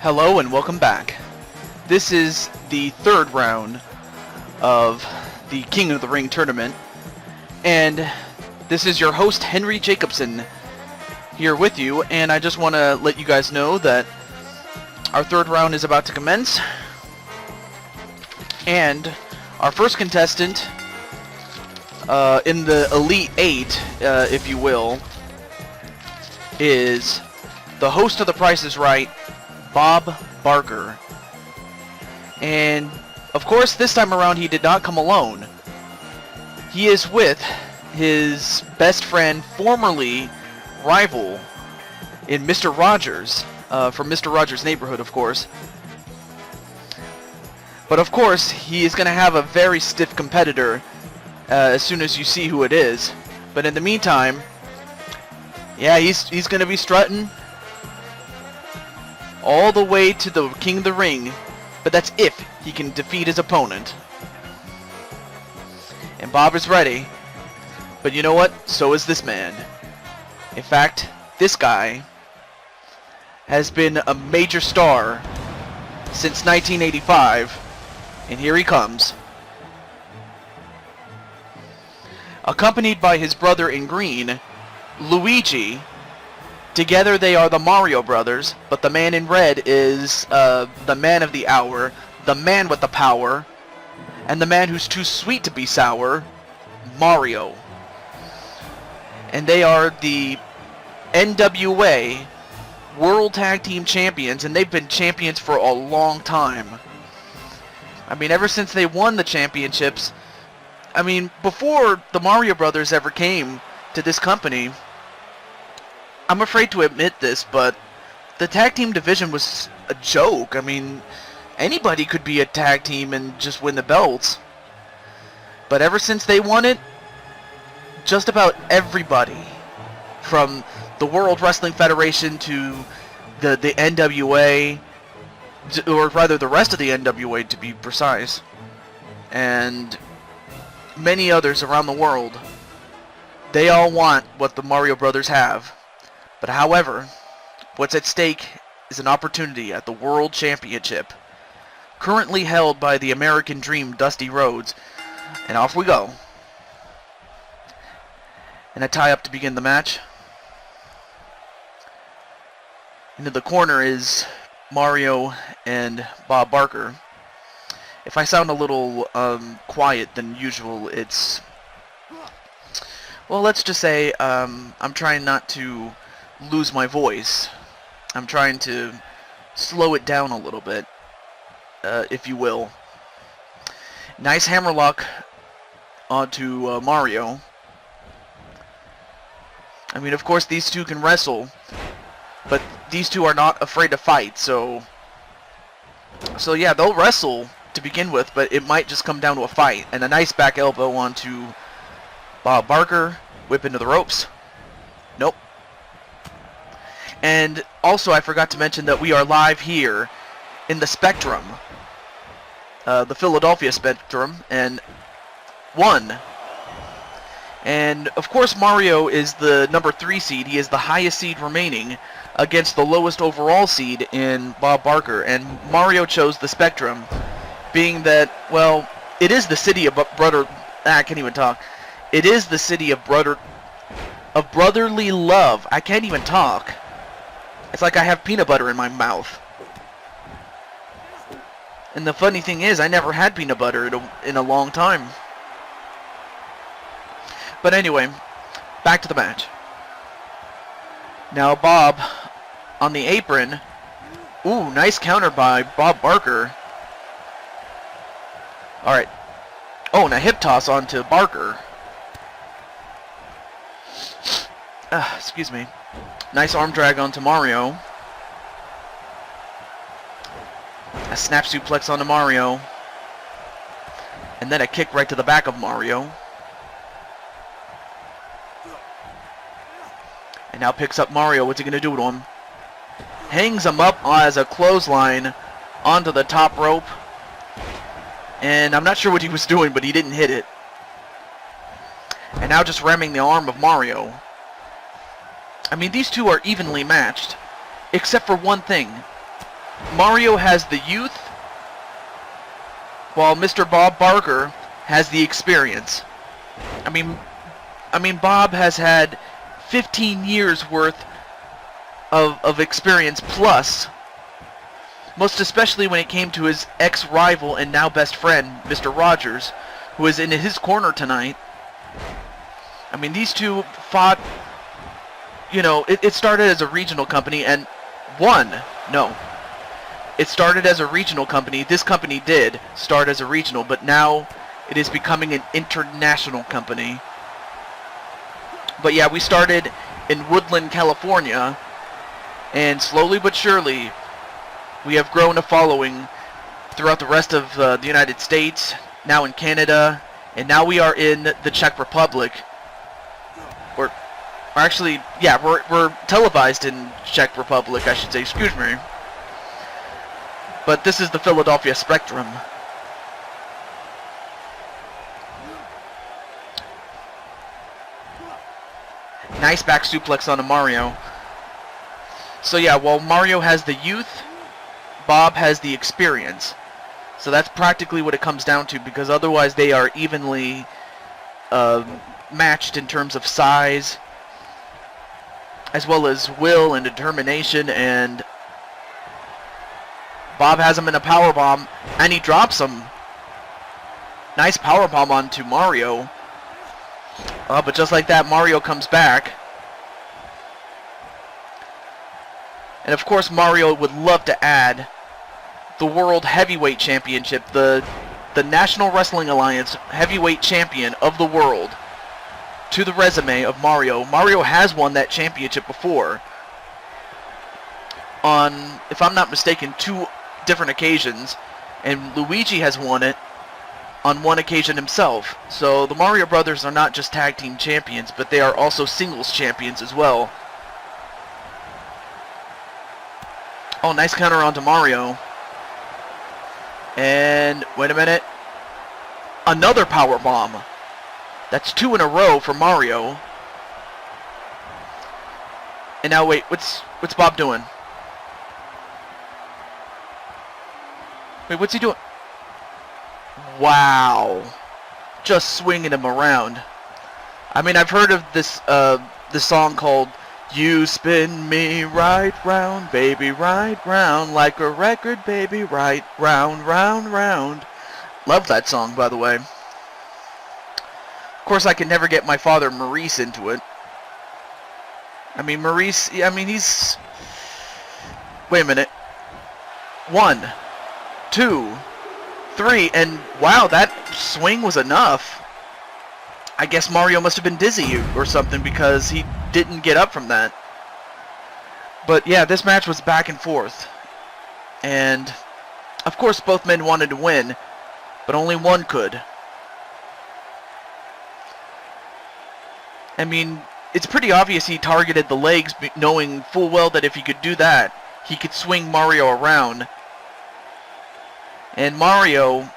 Hello and welcome back. This is the third round of the King of the Ring tournament, and this is your host Henry Jacobson here with you, and I just want to let you guys know that our third round is about to commence, and our first contestant in the Elite 8, if you will, is the host of The Price is Right, Bob Barker. And of course this time around he did not come alone. He is with his best friend, formerly rival in Mr. Rogers, from Mr. Rogers' Neighborhood, of course. But of course he is going to have a very stiff competitor as soon as you see who it is. But in the meantime, yeah, he's going to be strutting all the way to the King of the Ring, but that's if he can defeat his opponent. And Bob is ready, but you know what? So is this man. In fact, this guy has been a major star since 1985, and here he comes. Accompanied by his brother in green, Luigi. Together they are the Mario Brothers, but the man in red is the man of the hour, the man with the power, and the man who's too sweet to be sour, Mario. And they are the NWA World Tag Team Champions, and they've been champions for a long time. I mean, ever since they won the championships, I mean, before the Mario Brothers ever came to this company, I'm afraid to admit this, but the tag team division was a joke. I mean, anybody could be a tag team and just win the belts. But ever since they won it, just about everybody, from the World Wrestling Federation to the NWA, or rather the rest of the NWA to be precise, and many others around the world, they all want what the Mario Brothers have. But however, what's at stake is an opportunity at the World Championship, currently held by the American Dream, Dusty Rhodes. And off we go. And a tie-up to begin the match. Into the corner is Mario and Bob Barker. If I sound a little quiet than usual, it's... well, let's just say I'm trying not to lose my voice. I'm trying to slow it down a little bit, if you will. Nice hammerlock onto Mario. I mean, of course, these two can wrestle, but these two are not afraid to fight, so yeah, they'll wrestle to begin with, but it might just come down to a fight. And a nice back elbow onto Bob Barker. Whip into the ropes. Nope. And also, I forgot to mention that we are live here in the Spectrum, the Philadelphia Spectrum, and won. And of course, Mario is the number 3 seed. He is the highest seed remaining against the lowest overall seed in Bob Barker. And Mario chose the Spectrum, being that, well, it is the city of I can't even talk. It is the city of brotherly love. I can't even talk. It's like I have peanut butter in my mouth. And the funny thing is, I never had peanut butter in a long time. But anyway, back to the match. Now Bob on the apron. Ooh, nice counter by Bob Barker. Alright. Oh, and a hip toss onto Barker. Excuse me. Nice arm drag onto Mario. A snap suplex onto Mario. And then a kick right to the back of Mario. And now picks up Mario. What's he going to do to him? Hangs him up as a clothesline onto the top rope. And I'm not sure what he was doing, but he didn't hit it. And now just ramming the arm of Mario. I mean, these two are evenly matched, except for one thing. Mario has the youth, while Mr. Bob Barker has the experience. I mean, Bob has had 15 years worth of experience plus, most especially when it came to his ex-rival and now best friend, Mr. Rogers, who is in his corner tonight. I mean, these two fought, you know, it started as a regional company and won. No. It started as a regional company. This company did start as a regional, but now it is becoming an international company. But yeah, we started in Woodland, California, and slowly but surely, we have grown a following throughout the rest of the United States, now in Canada, and now we are in the Czech Republic. Or actually, yeah, we're televised in Czech Republic, I should say, excuse me. But this is the Philadelphia Spectrum. Nice back suplex on Mario. So yeah, while Mario has the youth, Bob has the experience. So that's practically what it comes down to, because otherwise they are evenly matched in terms of size, as well as will and determination, and Bob has him in a powerbomb, and he drops him. Nice powerbomb onto Mario. But just like that, Mario comes back. And of course, Mario would love to add the World Heavyweight Championship, the National Wrestling Alliance Heavyweight Champion of the world, to the resume of Mario. Mario has won that championship before on, if I'm not mistaken, 2 different occasions, and Luigi has won it on 1 occasion himself. So the Mario Brothers are not just tag team champions, but they are also singles champions as well. Oh, nice counter onto Mario. And wait a minute. Another power bomb. That's 2 in a row for Mario. And now wait, what's Bob doing? Wait, what's he doing? Wow. Just swinging him around. I mean, I've heard of this song called You Spin Me Right Round, Baby, right round, like a record, baby, right round, round, round. Love that song, by the way. Of course, I can never get my father Maurice into it. I mean, Maurice, I mean, he's... Wait a minute. 1, 2, 3, and wow, that swing was enough. I guess Mario must have been dizzy or something, because he didn't get up from that. But yeah, this match was back and forth. And of course both men wanted to win, but only one could. I mean, it's pretty obvious he targeted the legs, knowing full well that if he could do that, he could swing Mario around. And Mario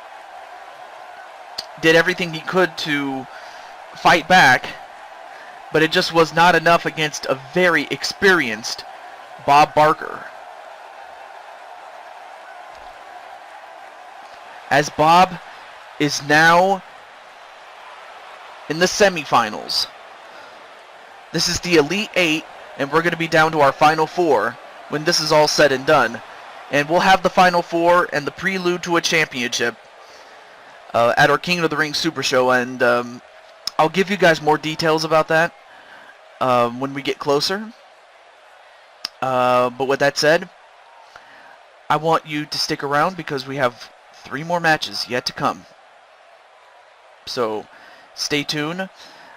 did everything he could to fight back, but it just was not enough against a very experienced Bob Barker. As Bob is now in the semifinals. This is the Elite 8, and we're going to be down to our Final 4 when this is all said and done. And we'll have the Final 4 and the prelude to a championship at our King of the Ring Super Show, and I'll give you guys more details about that when we get closer. But with that said, I want you to stick around because we have 3 more matches yet to come. So stay tuned.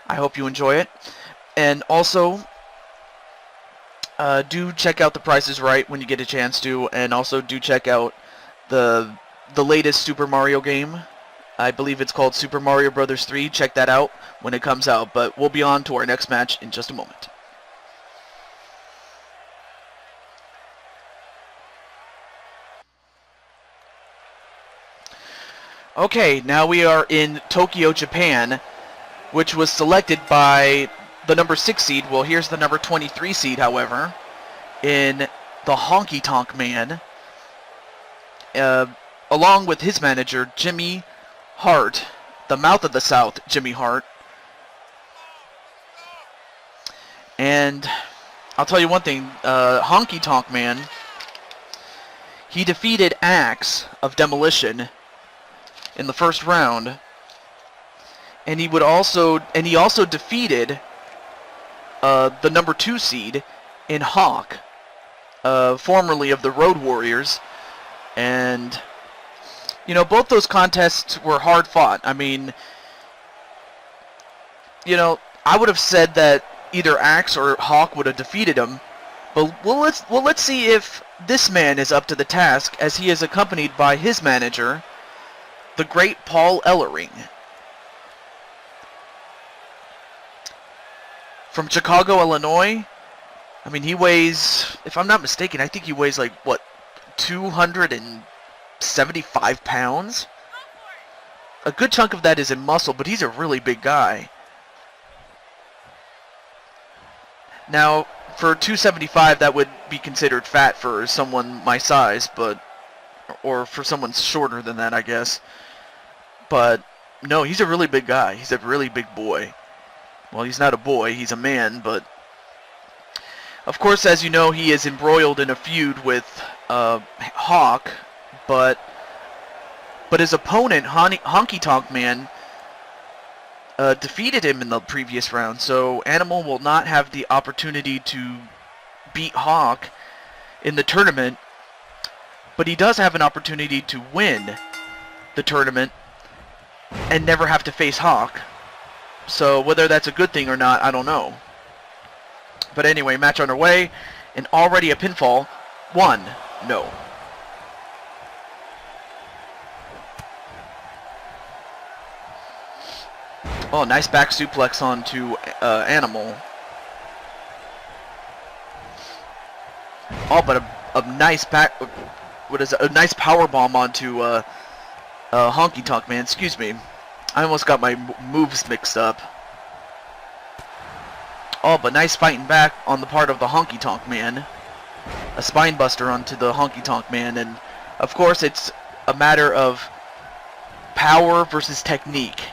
I hope you enjoy it. And also, do check out The Price is Right when you get a chance to, and also do check out the latest Super Mario game. I believe it's called Super Mario Bros. 3. Check that out when it comes out, but we'll be on to our next match in just a moment. Okay, now we are in Tokyo, Japan, which was selected by the number 6 seed. Well, here's the number 23 seed, however, in the Honky Tonk Man. along with his manager, Jimmy Hart, the Mouth of the South, Jimmy Hart. And I'll tell you one thing, Honky Tonk Man, he defeated Axe of Demolition in the first round, and he also defeated the number 2 seed in Hawk, formerly of the Road Warriors. And you know, both those contests were hard fought. I mean, you know, I would have said that either Axe or Hawk would have defeated him, but let's see if this man is up to the task, as he is accompanied by his manager, the great Paul Ellering. From Chicago, Illinois. I mean, he weighs, if I'm not mistaken, I think he weighs like, what, 275 pounds? A good chunk of that is in muscle, but he's a really big guy. Now, for 275, that would be considered fat for someone my size, or for someone shorter than that, I guess. But no, he's a really big guy. He's a really big boy. Well, he's not a boy, he's a man, but of course, as you know, he is embroiled in a feud with Hawk, but his opponent, Honky Tonk Man, defeated him in the previous round, so Animal will not have the opportunity to beat Hawk in the tournament, but he does have an opportunity to win the tournament and never have to face Hawk. So whether that's a good thing or not, I don't know. But anyway, match underway, and already a pinfall. 1, no. Oh, nice back suplex onto Animal. Oh, but a nice back, a nice power bomb onto Honky Tonk Man. Excuse me, I almost got my moves mixed up. Oh, but nice fighting back on the part of the Honky Tonk Man. A spine buster onto the Honky Tonk Man, and of course it's a matter of power versus technique.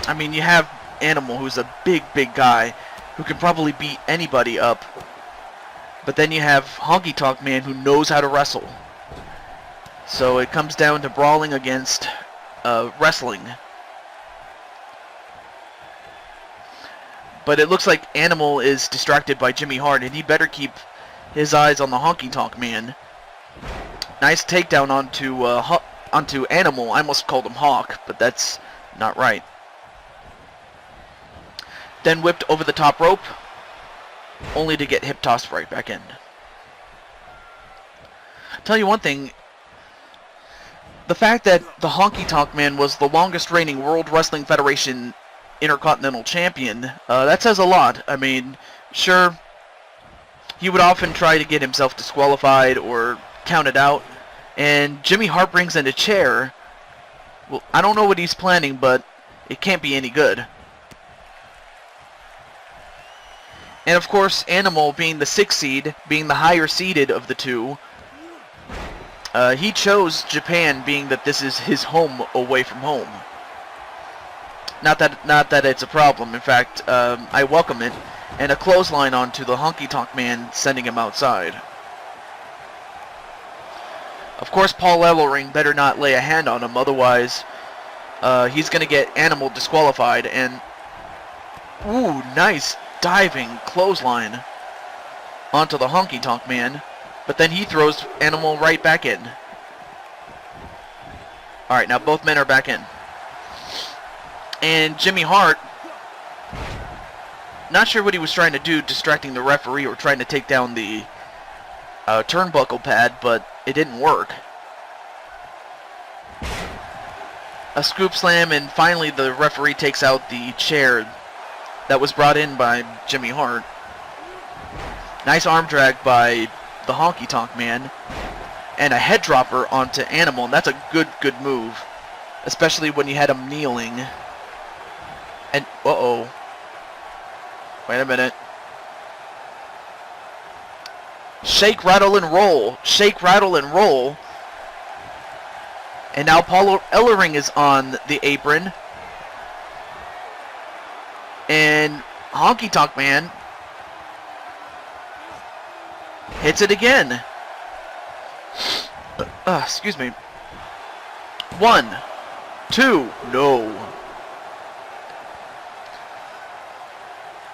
I mean, you have Animal, who's a big guy, who can probably beat anybody up. But then you have Honky Tonk Man, who knows how to wrestle. So it comes down to brawling against wrestling. But it looks like Animal is distracted by Jimmy Hart, and he better keep his eyes on the Honky Tonk Man. Nice takedown onto Animal. I almost called him Hawk, but that's not right. Then whipped over the top rope, only to get hip tossed right back in. Tell you one thing, the fact that the Honky Tonk Man was the longest reigning World Wrestling Federation Intercontinental Champion, that says a lot. I mean, sure, he would often try to get himself disqualified or counted out, and Jimmy Hart brings in a chair. Well, I don't know what he's planning, but it can't be any good. And of course, Animal, being the 6th seed, being the higher seeded of the two, he chose Japan, being that this is his home away from home. Not that it's a problem. In fact, I welcome it. And a clothesline onto the Honky Tonk Man, sending him outside. Of course, Paul Ellering better not lay a hand on him, otherwise he's going to get Animal disqualified. And ooh, nice diving clothesline onto the Honky Tonk Man, but then he throws Animal right back in. Alright, now both men are back in. And Jimmy Hart, not sure what he was trying to do, distracting the referee or trying to take down the turnbuckle pad, but it didn't work. A scoop slam, and finally the referee takes out the chair that was brought in by Jimmy Hart. Nice arm drag by the Honky Tonk Man, and a head dropper onto Animal, and that's a good move, especially when you had him kneeling. And uh-oh, wait a minute. Shake, rattle, and roll. Shake, rattle, and roll And now Paul Ellering is on the apron. And Honky Tonk Man hits it again. Excuse me. 1, 2, no.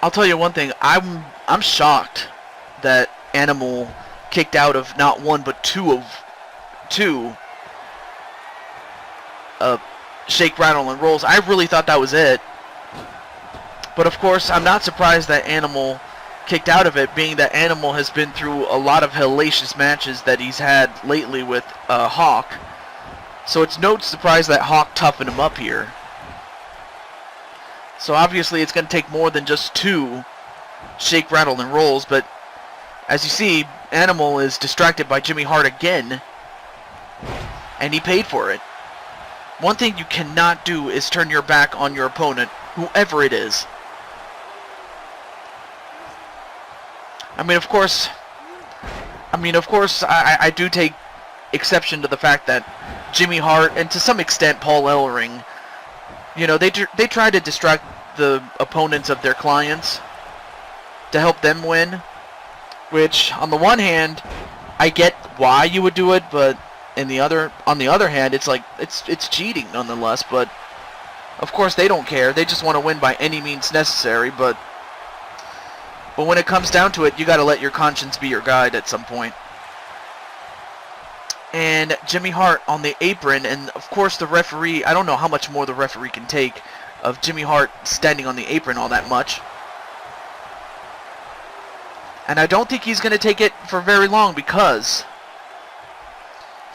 I'll tell you one thing. I'm shocked that Animal kicked out of not one but two shake, rattle, and rolls. I really thought that was it. But of course, I'm not surprised that Animal kicked out of it, being that Animal has been through a lot of hellacious matches that he's had lately with Hawk. So it's no surprise that Hawk toughened him up here. So obviously it's going to take more than just 2 shake, rattle, and rolls, but as you see, Animal is distracted by Jimmy Hart again, and he paid for it. One thing you cannot do is turn your back on your opponent, whoever it is. I mean, of course, I do take exception to the fact that Jimmy Hart, and to some extent Paul Ellering, you know, they try to distract the opponents of their clients to help them win, which on the one hand, I get why you would do it, but on the other hand, it's like it's cheating nonetheless. But of course they don't care. They just want to win by any means necessary. But when it comes down to it, you got to let your conscience be your guide at some point. And Jimmy Hart on the apron, and of course the referee, I don't know how much more the referee can take of Jimmy Hart standing on the apron all that much. And I don't think he's going to take it for very long, because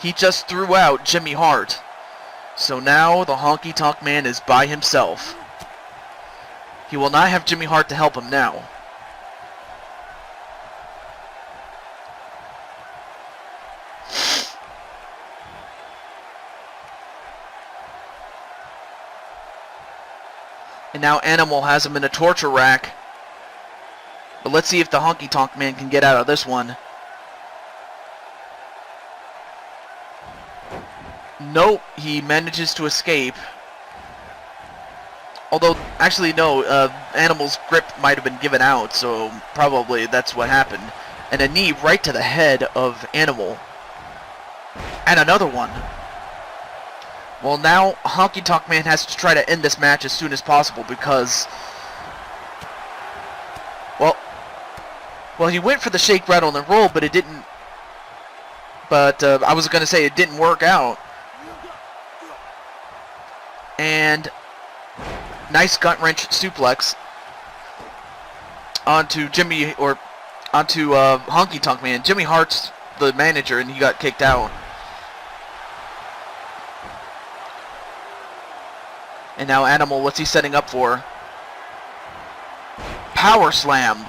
he just threw out Jimmy Hart. So now the Honky Tonk Man is by himself. He will not have Jimmy Hart to help him now. And now Animal has him in a torture rack. But let's see if the Honky Tonk Man can get out of this one. Nope, he manages to escape. Although, actually no, Animal's grip might have been given out, so probably that's what happened. And a knee right to the head of Animal. And another one. Well, now Honky Tonk Man has to try to end this match as soon as possible, because, well, he went for the shake, rattle, and roll, but it didn't. But I was going to say it didn't work out. And nice gut wrench suplex onto Honky Tonk Man. Jimmy Hart's the manager, and he got kicked out. And now Animal, what's he setting up for? Power slam.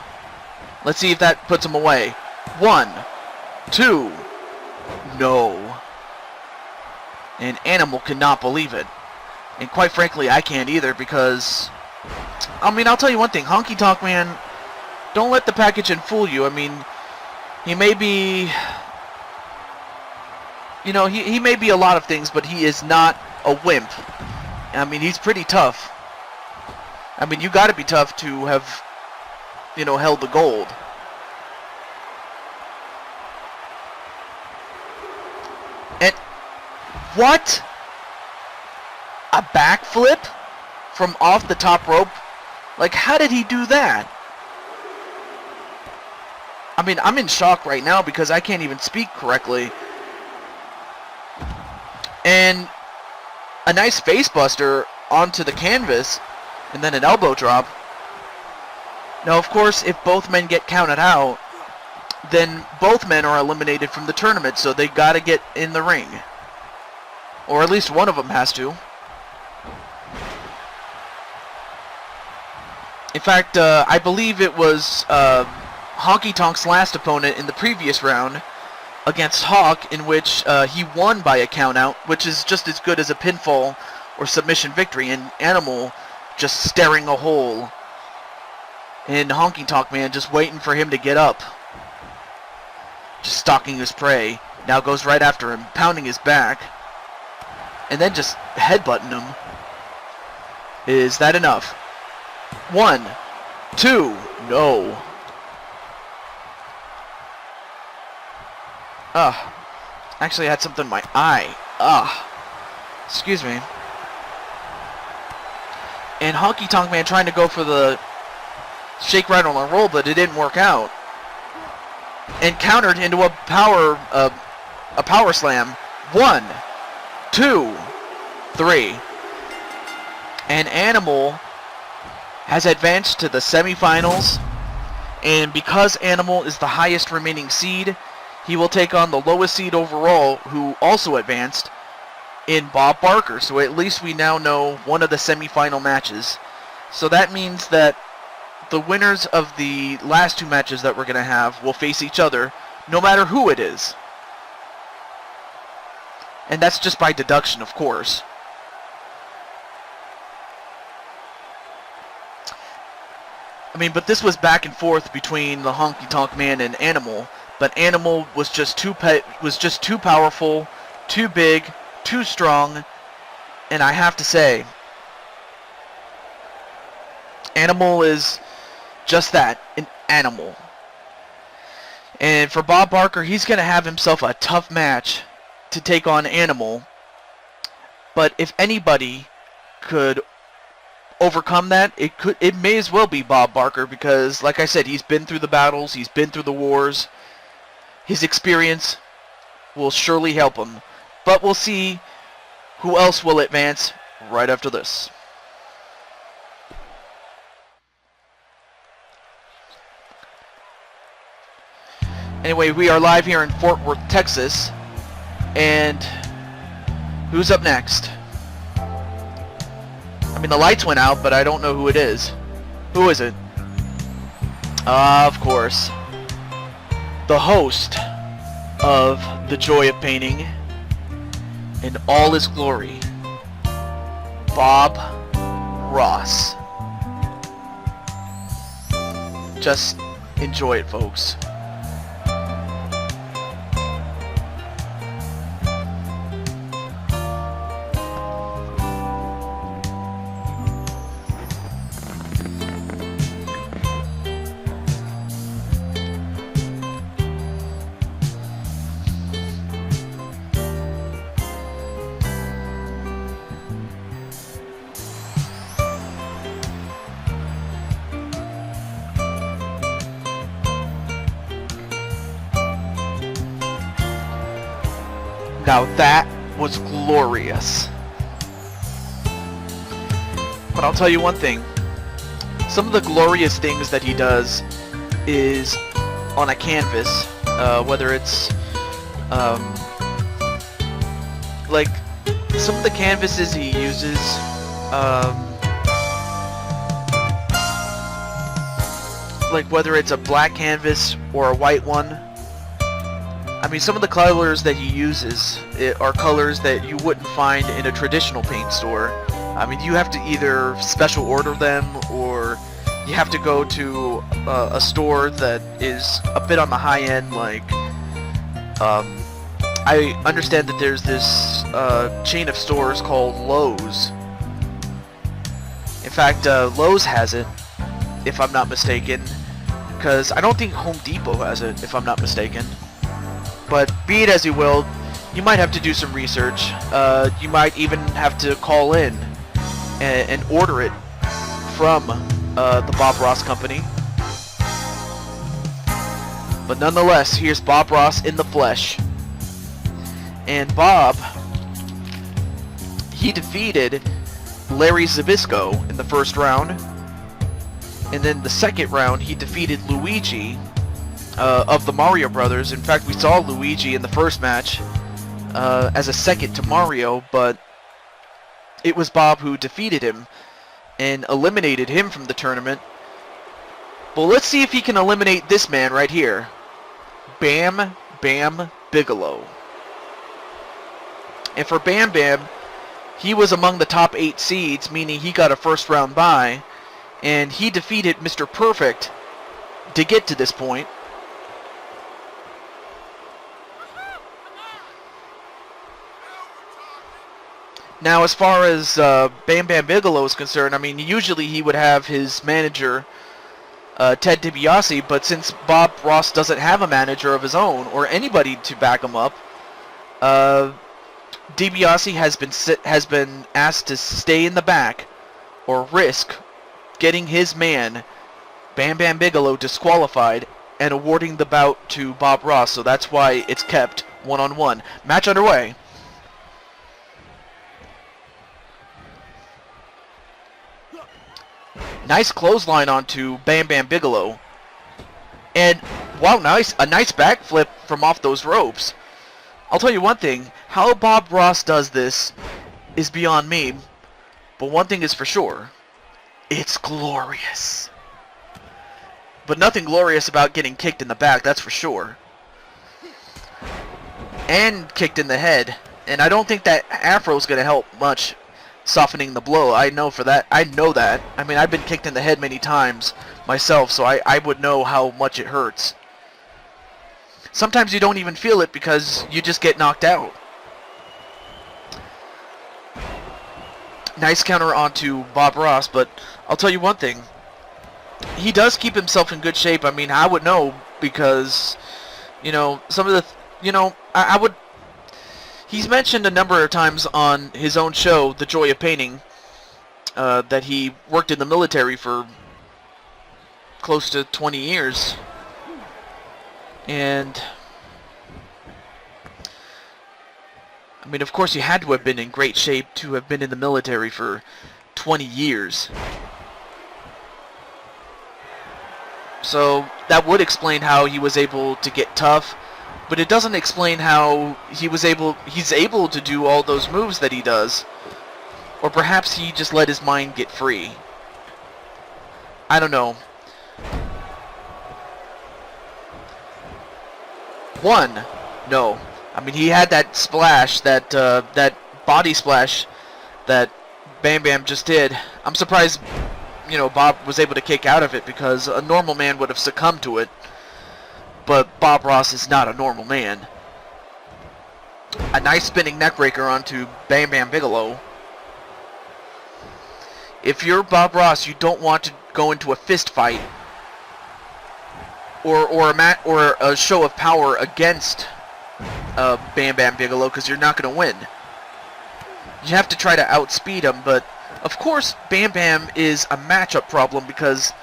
Let's see if that puts him away. 1, 2, no. And Animal cannot believe it. And quite frankly, I can't either, because, I mean, I'll tell you one thing. Honky Tonk Man, don't let the packaging fool you. I mean, he may be, you know, he may be a lot of things, but he is not a wimp. I mean, he's pretty tough. I mean, you got to be tough to have, you know, held the gold. And what? A backflip from off the top rope? Like, how did he do that? I mean, I'm in shock right now because I can't even speak correctly. And a nice facebuster onto the canvas, and then an elbow drop. Now, of course, if both men get counted out, then both men are eliminated from the tournament, so they gotta get in the ring. Or at least one of them has to. In fact, I believe it was Honky Tonk's last opponent in the previous round against Hawk, in which he won by a countout, which is just as good as a pinfall or submission victory, and Animal just staring a hole in Honky Tonk Man, just waiting for him to get up. Just stalking his prey. Now goes right after him, pounding his back. and then just headbutting him. Is that enough? 1, 2, no. Actually I had something in my eye. Excuse me. And Honky Tonk Man trying to go for the shake, rattle, and roll, but it didn't work out. And countered into a power slam. 1, 2, 3. And Animal has advanced to the semifinals. And because Animal is the highest remaining seed, he will take on the lowest seed overall, who also advanced, in Bob Barker. So at least we now know one of the semifinal matches. So that means that the winners of the last 2 matches that we're going to have will face each other, no matter who it is. And that's just by deduction, of course. I mean, but this was back and forth between the Honky Tonk Man and Animal, but Animal was just too powerful, too big, too strong, and I have to say, Animal is just that, an animal. And for Bob Barker, he's going to have himself a tough match to take on Animal. But if anybody could overcome that, it may as well be Bob Barker, because like I said, he's been through the battles, he's been through the wars. His experience will surely help him. But we'll see who else will advance right after this. Anyway, we are live here in Fort Worth, Texas. And who's up next? I mean, the lights went out, but I don't know who it is. Who is it? Of course. The host of The Joy of Painting in all his glory, Bob Ross. Just enjoy it, folks. Now that was glorious. But I'll tell you one thing. Some of the glorious things that he does is on a canvas, whether it's like some of the canvases he uses, like whether it's a black canvas or a white one. I mean, some of the colors that he uses are colors that you wouldn't find in a traditional paint store. I mean, you have to either special order them, or you have to go to a store that is a bit on the high end, like, I understand that there's this chain of stores called Lowe's. In fact, Lowe's has it, if I'm not mistaken, because I don't think Home Depot has it, if I'm not mistaken. But be it as you will, you might have to do some research. You might even have to call in and order it from the Bob Ross Company. But nonetheless, here's Bob Ross in the flesh. And Bob, he defeated Larry Zbyszko in the first round. And then the second round, he defeated Luigi of the Mario Brothers. In fact, we saw Luigi in the first match as a second to Mario, but it was Bob who defeated him and eliminated him from the tournament. Well, let's see if he can eliminate this man right here, Bam Bam Bigelow. And for Bam Bam, he was among the top 8 seeds, meaning he got a first round bye, and he defeated Mr. Perfect to get to this point. Now, as far as Bam Bam Bigelow is concerned, I mean, usually he would have his manager, Ted DiBiase, but since Bob Ross doesn't have a manager of his own or anybody to back him up, DiBiase has been asked to stay in the back or risk getting his man, Bam Bam Bigelow, disqualified and awarding the bout to Bob Ross. So that's why it's kept one-on-one. Match underway. Nice clothesline onto Bam Bam Bigelow. And, wow, a nice backflip from off those ropes. I'll tell you one thing, how Bob Ross does this is beyond me. But one thing is for sure, it's glorious. But nothing glorious about getting kicked in the back, that's for sure. And kicked in the head. And I don't think that Afro's going to help much softening the blow. I know that. I mean, I've been kicked in the head many times myself, so I would know how much it hurts. Sometimes you don't even feel it because you just get knocked out. Nice counter onto Bob Ross, but I'll tell you one thing. He does keep himself in good shape. I mean, I would know because, you know, some of the, I would. He's mentioned a number of times on his own show, The Joy of Painting, that he worked in the military for close to 20 years. And, I mean, of course, you had to have been in great shape to have been in the military for 20 years. So that would explain how he was able to get tough, but it doesn't explain how he's able to do all those moves that he does. Or perhaps he just let his mind get free. I don't know. No. I mean, he had that splash, that body splash that Bam Bam just did. I'm surprised, Bob was able to kick out of it because a normal man would have succumbed to it. But Bob Ross is not a normal man. A nice spinning neckbreaker onto Bam Bam Bigelow. If you're Bob Ross, you don't want to go into a fist fight or a show of power against Bam Bam Bigelow, because you're not going to win. You have to try to outspeed him, but of course Bam Bam is a matchup problem because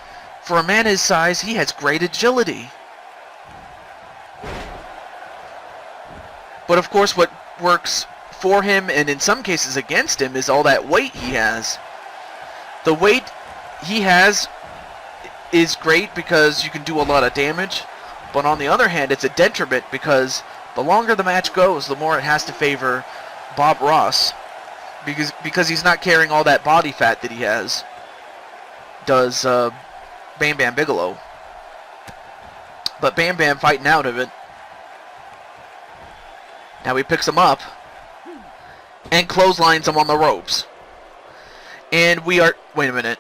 for a man his size, he has great agility. But of course what works for him and in some cases against him is all that weight he has. The weight he has is great because you can do a lot of damage, but on the other hand it's a detriment because the longer the match goes, the more it has to favor Bob Ross because he's not carrying all that body fat that he has, does Bam Bam Bigelow. But Bam Bam fighting out of it. Now he picks him up and clotheslines him on the ropes. And we are... Wait a minute.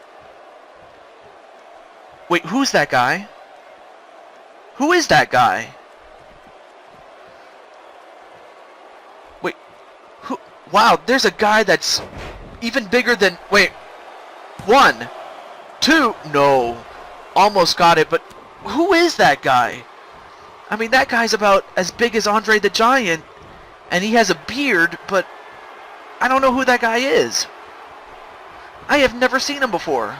Wait, who's that guy? Who is that guy? Wait, who? Wow, there's a guy that's even bigger than... Wait, 1, 2, no. Almost got it, but who is that guy? I mean, that guy's about as big as Andre the Giant, and he has a beard, but I don't know who that guy is. I have never seen him before.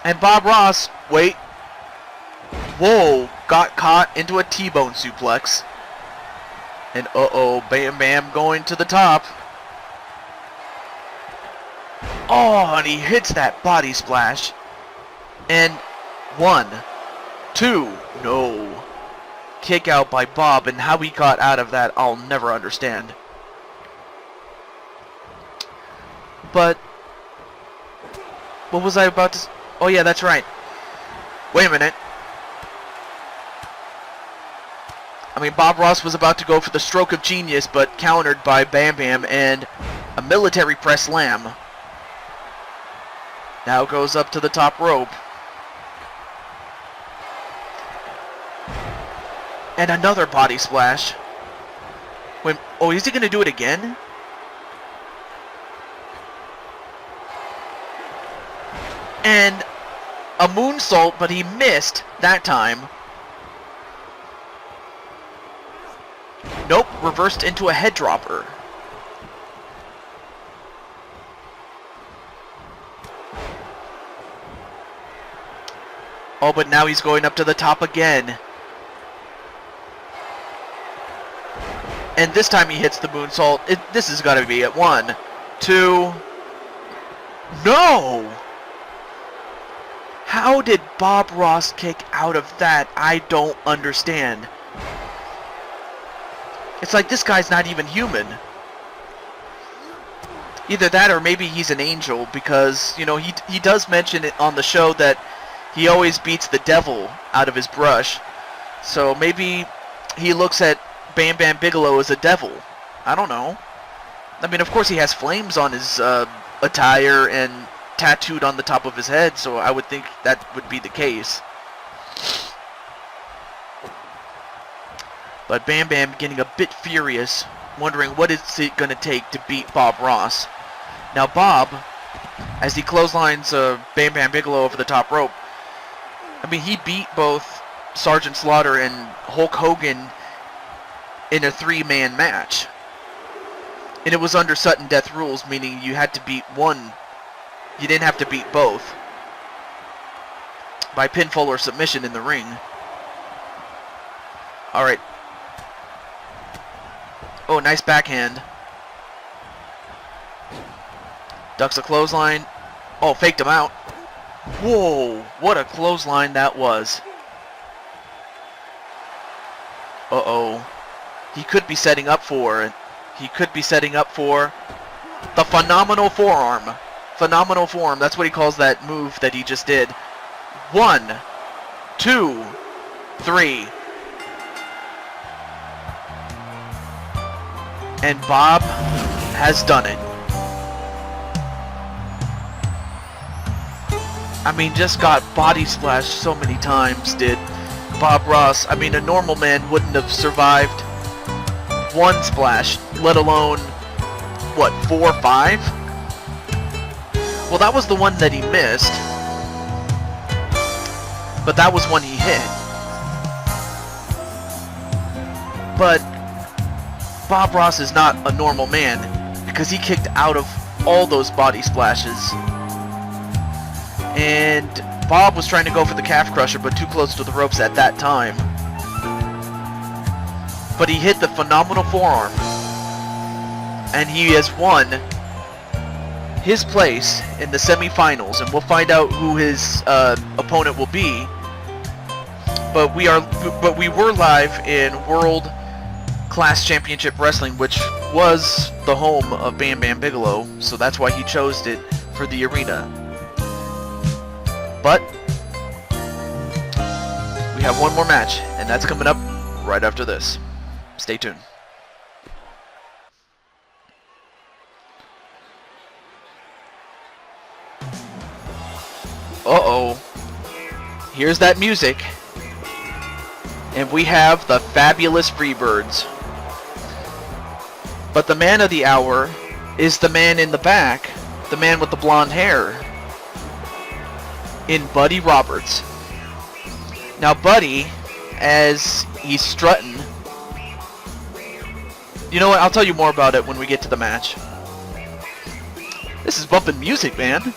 And Bob Ross, wait. Whoa, got caught into a T-bone suplex. And uh-oh, Bam Bam going to the top. Oh, and he hits that body splash. And 1, 2, no. Kick out by Bob, and how he got out of that, I'll never understand. But what was I about to... Oh yeah, that's right. Wait a minute. I mean, Bob Ross was about to go for the stroke of genius, but countered by Bam Bam and a military press slam. Now goes up to the top rope. And another body splash. Wait, oh, is he going to do it again? And a moonsault, but he missed that time. Nope, reversed into a head dropper. Oh, but now he's going up to the top again. And this time he hits the moonsault. This has got to be at 1, 2. No! How did Bob Ross kick out of that? I don't understand. It's like this guy's not even human. Either that or maybe he's an angel, because, you know, he does mention it on the show that he always beats the devil out of his brush. So maybe he looks at Bam Bam Bigelow as a devil. I don't know. I mean, of course he has flames on his attire and tattooed on the top of his head, so I would think that would be the case. But Bam Bam getting a bit furious, wondering what is it going to take to beat Bob Ross. Now Bob, as he clotheslines Bam Bam Bigelow over the top rope, I mean, he beat both Sergeant Slaughter and Hulk Hogan in a 3-man match. And it was under sudden death rules, meaning you had to beat one. You didn't have to beat both by pinfall or submission in the ring. Alright. Oh, nice backhand. Ducks a clothesline. Oh, faked him out. Whoa, what a clothesline that was. Uh-oh. He could be setting up for it. He could be setting up for the phenomenal forearm. Phenomenal forearm. That's what he calls that move that he just did. 1, 2, 3. And Bob has done it. I mean, just got body splashed so many times, did Bob Ross. I mean, a normal man wouldn't have survived one splash, let alone, what, 4 or 5? Well, that was the one that he missed. But that was one he hit. But Bob Ross is not a normal man, because he kicked out of all those body splashes. And Bob was trying to go for the calf crusher, but too close to the ropes at that time. But he hit the phenomenal forearm. And he has won his place in the semifinals, and we'll find out who his opponent will be. But we were live in World Class Championship Wrestling, which was the home of Bam Bam Bigelow, so that's why he chose it for the arena. But we have one more match, and that's coming up right after this. Stay tuned. Uh-oh. Here's that music. And we have the fabulous Freebirds. But the man of the hour is the man in the back, the man with the blonde hair, in Buddy Roberts. Now Buddy, as he's strutting, you know what, I'll tell you more about it when we get to the match. This is bumping music, man.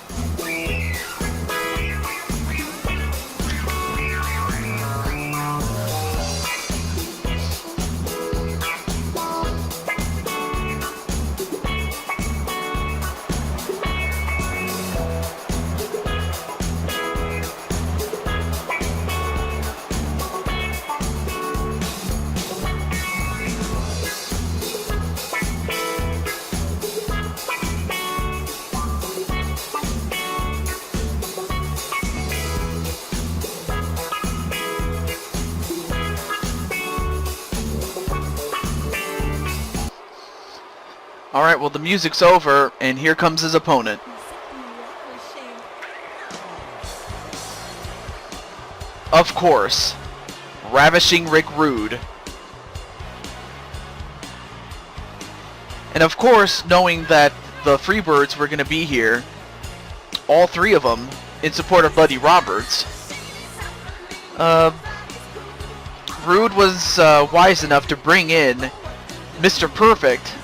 Alright, well the music's over, and here comes his opponent. Of course, Ravishing Rick Rude. And of course, knowing that the Freebirds were going to be here, all three of them, in support of Buddy Roberts, Rude was wise enough to bring in Mr. Perfect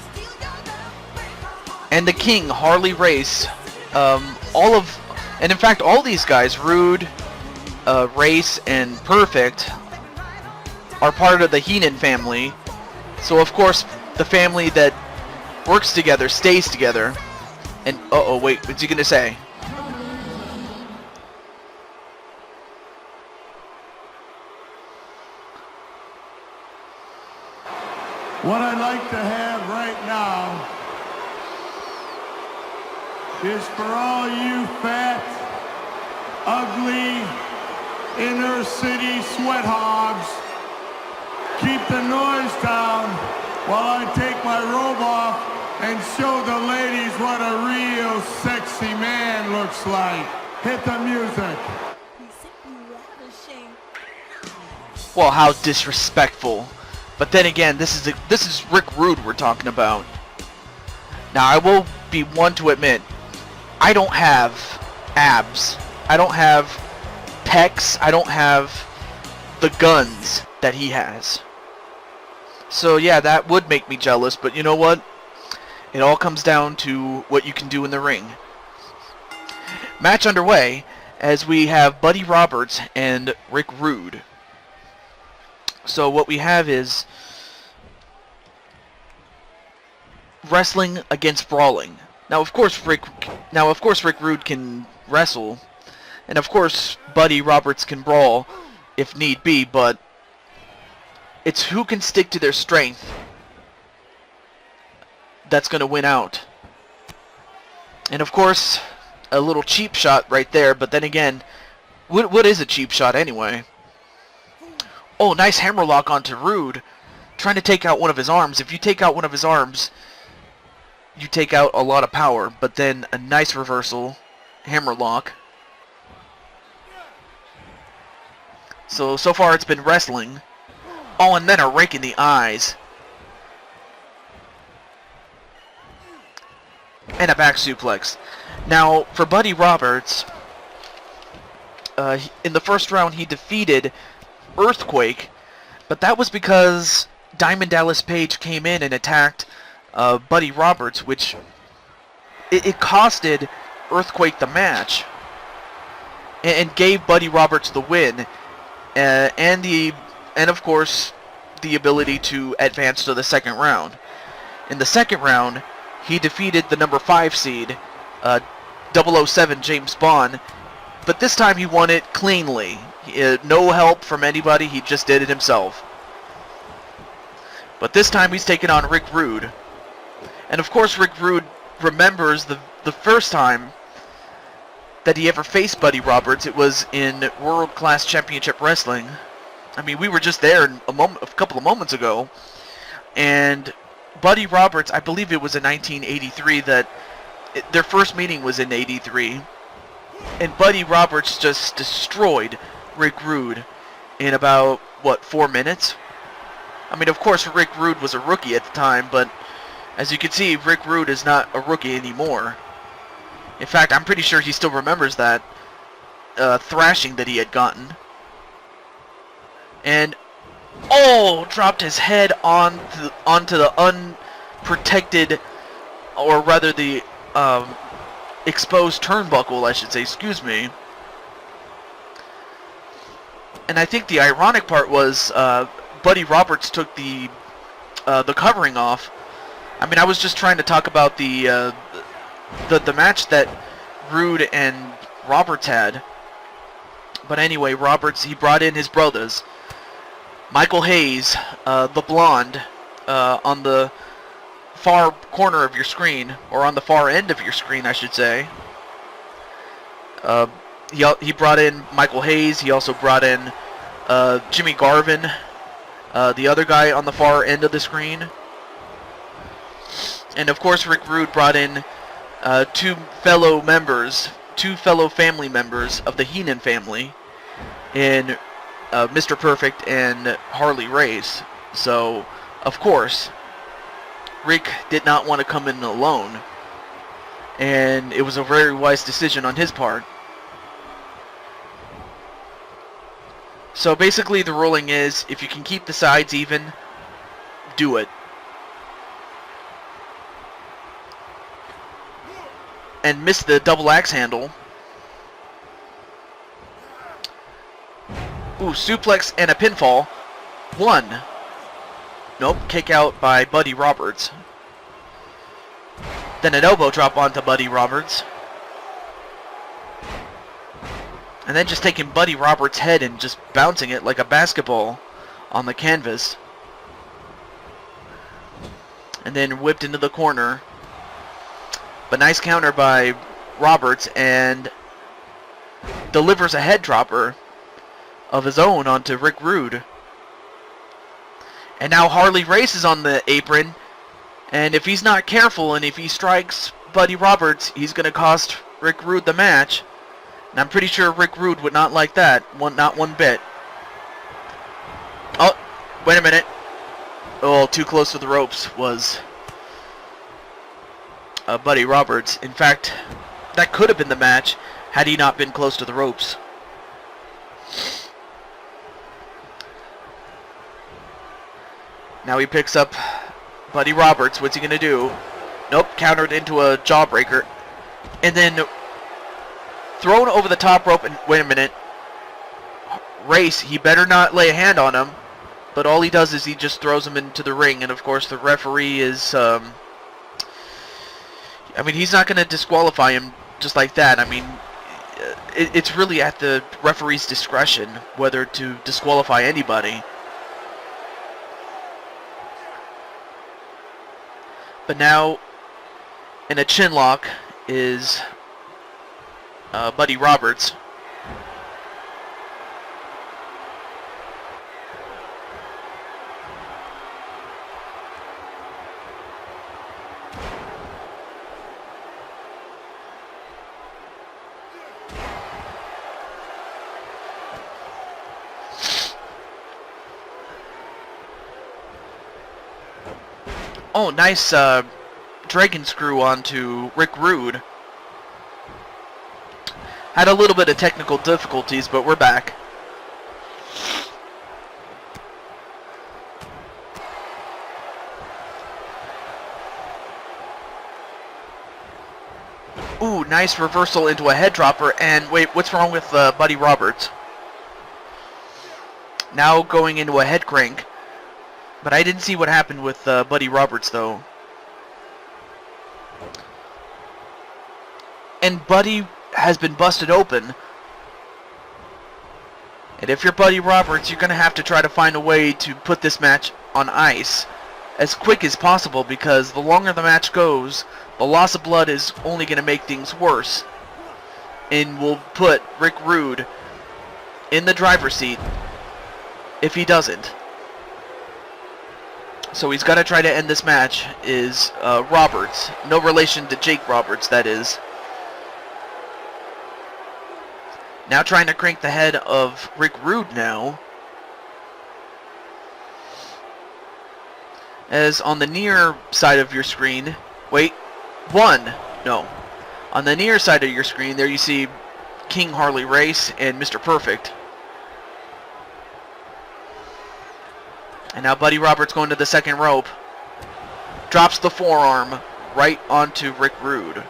and the King, Harley Race. And in fact, all these guys, Rude, Race, and Perfect, are part of the Heenan family. So of course, the family that works together stays together. And uh-oh, wait, what's he gonna say? What I'd like to have right now is for all you fat, ugly, inner city sweat hogs, keep the noise down while I take my robe off and show the ladies what a real sexy man looks like. Hit the music. Well, how disrespectful. But then again, this is Rick Rude we're talking about. Now, I will be one to admit, I don't have abs. I don't have pecs. I don't have the guns that he has. So yeah, that would make me jealous, but you know what? It all comes down to what you can do in the ring. Match underway as we have Buddy Roberts and Rick Rude. So what we have is wrestling against brawling. Now of course Rick Rude can wrestle, and of course Buddy Roberts can brawl if need be, but it's who can stick to their strength that's going to win out. And of course, a little cheap shot right there, but then again, what is a cheap shot anyway? Oh, nice hammerlock onto Rude, trying to take out one of his arms. If you take out one of his arms, you take out a lot of power, but then a nice reversal, hammerlock. So far it's been wrestling. Oh, and then a rake in the eyes. And a back suplex. Now, for Buddy Roberts, in the first round he defeated Earthquake, but that was because Diamond Dallas Page came in and attacked Buddy Roberts, which it costed Earthquake the match, and gave Buddy Roberts the win, and of course the ability to advance to the second round. In the second round, he defeated the number 5 seed, 007 James Bond, but this time he won it cleanly. No help from anybody, he just did it himself. But this time he's taken on Rick Rude. And of course Rick Rude remembers the first time that he ever faced Buddy Roberts. It was in World Class Championship Wrestling. I mean, we were just there a couple of moments ago. And Buddy Roberts, I believe it was in 1983 that their first meeting was in 83. And Buddy Roberts just destroyed Rick Rude in about, 4 minutes? I mean, of course, Rick Rude was a rookie at the time, but as you can see, Rick Rude is not a rookie anymore. In fact, I'm pretty sure he still remembers that thrashing that he had gotten. And, oh, dropped his head onto the unprotected, or rather the exposed turnbuckle, I should say, excuse me. And I think the ironic part was Buddy Roberts took the covering off. I mean, I was just trying to talk about the match that Rude and Roberts had. But anyway, Roberts, he brought in his brothers. Michael Hayes, the blonde, on the far corner of your screen, or on the far end of your screen, I should say. He brought in Michael Hayes. He also brought in Jimmy Garvin, the other guy on the far end of the screen. And of course, Rick Rude brought in two fellow family members of the Heenan family, in Mr. Perfect and Harley Race. So, of course, Rick did not want to come in alone. And it was a very wise decision on his part. So basically the ruling is, if you can keep the sides even, do it. And missed the double axe handle. Ooh, suplex and a pinfall. 1. Nope, kick out by Buddy Roberts. Then an elbow drop onto Buddy Roberts. And then just taking Buddy Roberts' head and just bouncing it like a basketball on the canvas. And then whipped into the corner. But nice counter by Roberts, and delivers a head dropper of his own onto Rick Rude. And now Harley Race is on the apron, and if he's not careful and if he strikes Buddy Roberts, he's going to cost Rick Rude the match. And I'm pretty sure Rick Rude would not like that, not one bit. Oh, wait a minute. Oh, too close to the ropes was Buddy Roberts. In fact, that could have been the match had he not been close to the ropes. Now he picks up Buddy Roberts. What's he going to do? Nope, countered into a jawbreaker. And then thrown over the top rope. And wait a minute. Race, he better not lay a hand on him. But all he does is he just throws him into the ring. And of course the referee is... I mean, he's not going to disqualify him just like that. I mean, it's really at the referee's discretion whether to disqualify anybody. But now, in a chin lock is Buddy Roberts. Oh, nice dragon screw onto Rick Rude. Had a little bit of technical difficulties, but we're back. Ooh, nice reversal into a head dropper. And wait, what's wrong with Buddy Roberts? Now going into a head crank. But I didn't see what happened with Buddy Roberts, though. And Buddy has been busted open. And if you're Buddy Roberts, you're going to have to try to find a way to put this match on ice as quick as possible, because the longer the match goes, the loss of blood is only going to make things worse. And will put Rick Rude in the driver's seat if he doesn't. So he's got to try to end this match, is Roberts. No relation to Jake Roberts, that is. Now trying to crank the head of Rick Rude now. As on the near side of your screen... Wait. 1. No. On the near side of your screen, there you see King Harley Race and Mr. Perfect. And now Buddy Roberts going to the second rope. Drops the forearm right onto Rick Rude.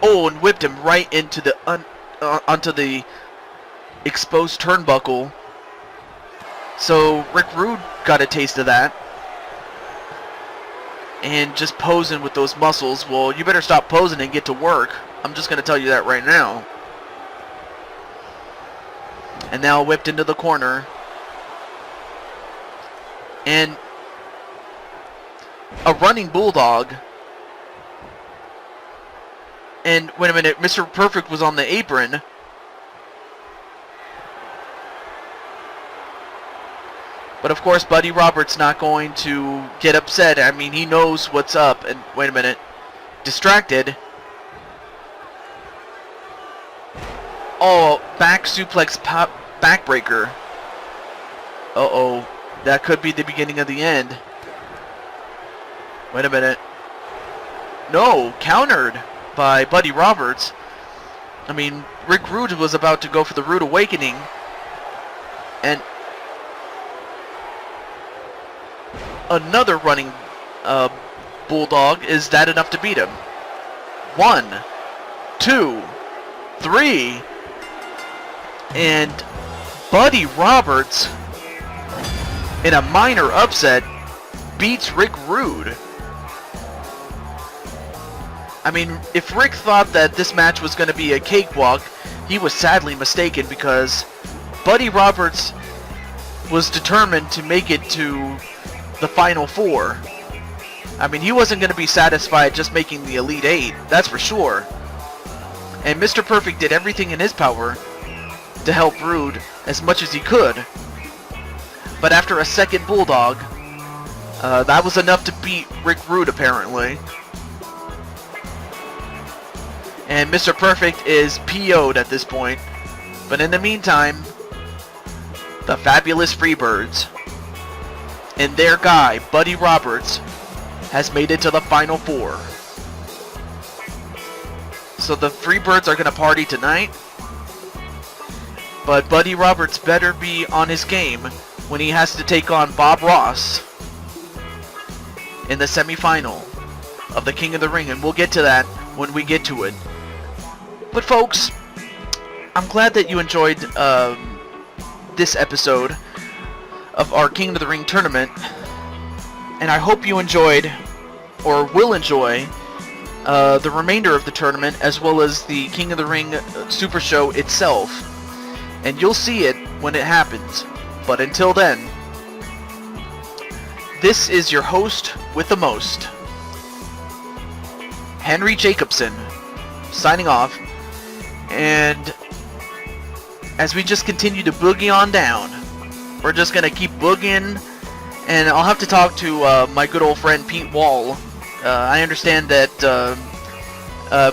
Oh, and whipped him right into the onto the exposed turnbuckle. So Rick Rude got a taste of that. And just posing with those muscles. Well, you better stop posing and get to work. I'm just going to tell you that right now. And now whipped into the corner. And a running bulldog. And wait a minute, Mr. Perfect was on the apron. But of course, Buddy Roberts not going to get upset. I mean, he knows what's up. And wait a minute, distracted. Oh, back suplex pop backbreaker. Uh-oh. That could be the beginning of the end. Wait a minute. No, countered by Buddy Roberts. I mean, Rick Rude was about to go for the Rude Awakening. And another running Bulldog. Is that enough to beat him? 1, 2, 3. And Buddy Roberts, in a minor upset, beats Rick Rude. I mean, if Rick thought that this match was going to be a cakewalk, he was sadly mistaken, because Buddy Roberts was determined to make it to the Final Four. I mean, he wasn't going to be satisfied just making the Elite Eight, that's for sure. And Mr. Perfect did everything in his power to help Rude as much as he could. But after a second Bulldog, that was enough to beat Rick Rude, apparently. And Mr. Perfect is PO'd at this point. But in the meantime, the Fabulous Freebirds and their guy, Buddy Roberts, has made it to the Final Four. So the Freebirds are going to party tonight. But Buddy Roberts better be on his game when he has to take on Bob Ross in the semifinal of the King of the Ring. And we'll get to that when we get to it. But folks, I'm glad that you enjoyed this episode of our King of the Ring tournament. And I hope you enjoyed, or will enjoy, the remainder of the tournament, as well as the King of the Ring Super Show itself. And you'll see it when it happens. But until then, this is your host with the most, Henry Jacobson, signing off. And as we just continue to boogie on down, we're just going to keep boogieing. And I'll have to talk to my good old friend Pete Wall. I understand that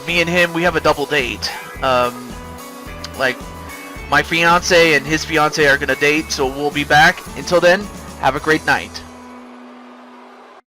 me and him, we have a double date. Like, my fiance and his fiance are going to date, so we'll be back. Until then, have a great night.